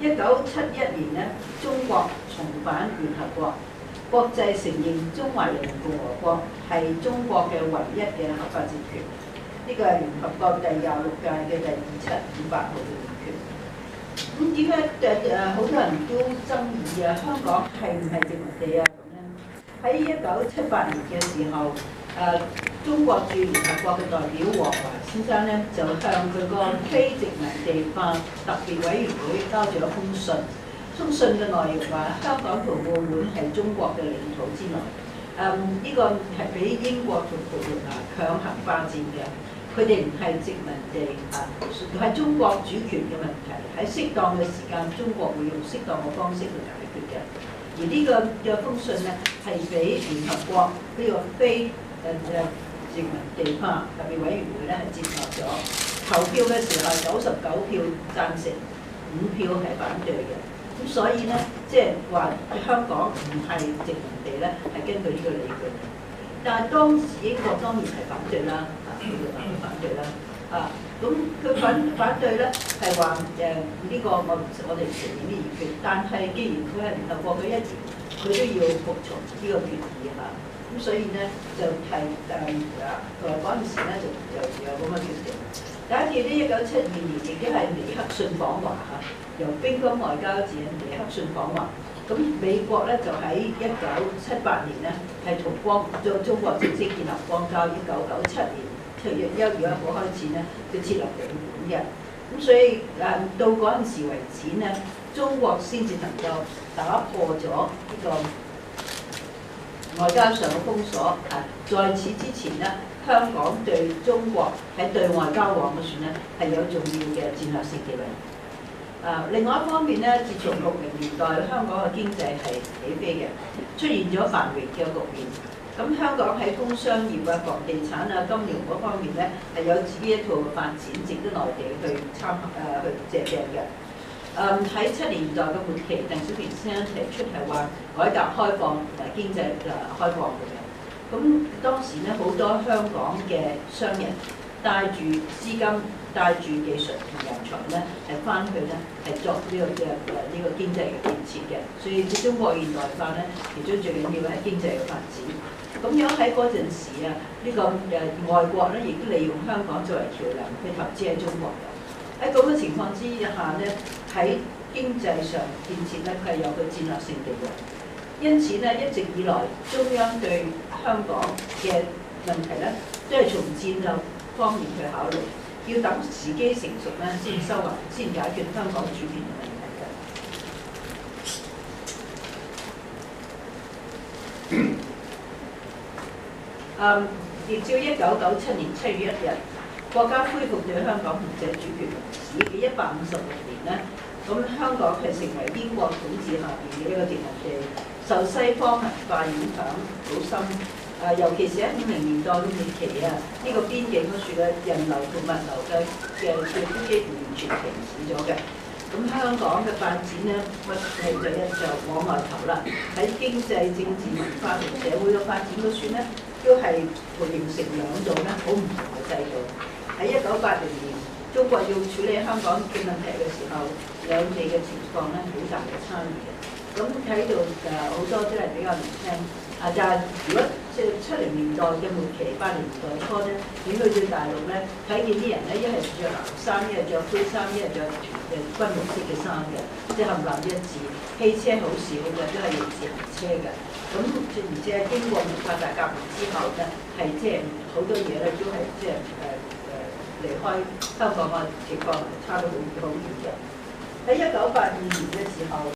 1971年咧，中國重返聯合國，國際承認中華人民共和國係中國嘅唯一嘅合法政權。呢個係聯合國第26屆嘅第2758號嘅議決。咁點解好多人都爭議啊？香港係唔係殖民地啊？咁咧喺1978年嘅時候，中國駐聯合國嘅代表王華先生咧，就向佢個非殖民地化特別委員會交咗一封信。封信嘅內容話，香港同澳門係中國嘅領土之內，呢個係俾英國同葡萄牙強行霸佔嘅，佢哋唔係殖民地係中國主權嘅問題，喺適當嘅時間，中國會用適當嘅方式去解決嘅。而呢個嘅封信咧，係俾聯合國呢個非殖民地化特別委員會咧係接納咗。投票嘅時候99票贊成，5票係反對嘅。咁所以咧，即係話香港唔係殖民地咧，係根據呢個理據。但係當時英國當然係反對啦，反對啦。咁佢反對咧係話呢個我哋承認啲議決，但係既然佢係聯合國嘅一員，佢都要服從呢個決議嚇。咁所以咧就係嗰陣時咧就有咁嘅決定。第一次呢1972年亦都係尼克遜訪華嚇，由乒乓外交指引尼克遜訪華。咁美國咧就喺1978年咧係同中國正式建立邦交。1997年7月1日開始咧就設立領館嘅。咁所以到嗰陣時為止咧，中國先至能夠打破咗呢個外交上嘅封鎖。在此之前咧，香港對中國喺對外交往嘅算咧係有重要嘅戰略性地位。另外一方面咧，自從60年代香港嘅經濟係起飛嘅，出現咗繁榮嘅局面。咁香港喺工商業啊、房地產啊、金融嗰方面咧係有自己一套嘅發展，值得內地去去借鏡嘅。喺70年代嘅末期，鄧小平先生提出係話改革開放經濟開放嘅。咁當時咧好多香港嘅商人帶住資金、帶住技術同人才咧係翻去咧係作呢個經濟嘅建設嘅。所以中國現代化咧，其中最緊要係經濟嘅發展。咁樣喺嗰陣時啊，呢個外國咧亦都利用香港作為橋梁去投資喺中國嘅。喺咁嘅情況之下咧，喺經濟上建設咧，佢係有個戰略性地位。因此咧，一直以來中央對香港嘅問題咧，都係從戰略方面去考慮，要等時機成熟咧先收還，先解決香港主權嘅問題嘅。亦照1997年7月1日，國家恢復對香港控制主權為止嘅156年咧，咁香港係成為英國統治下邊嘅一個殖民地，受西方文化影響好深。尤其是喺50年代嘅末期啊，呢個邊境嗰處嘅人流同物流嘅幾乎完全停止咗嘅。咁香港嘅發展咧，就往外投啦。喺經濟、政治、文化同社會嘅發展嗰處咧，都係形成兩種咧好唔同嘅制度。喺1980年，中國要處理香港嘅問題嘅時候，兩地嘅情況咧好大嘅差異嘅。咁睇到好多都係比較年輕。但係如果即係70年代嘅末期、80年代初咧，點去到大陸咧，睇見啲人咧，一係着藍衫，一係着灰衫，一係着軍綠色嘅衫嘅，即係冚唪唥一致。汽車好少嘅，都係用自行車嘅。咁而且經過文化大革命之後咧，係即係好多嘢咧都係即係離開香港嘅情況差得好遠嘅。喺1982年嘅時候。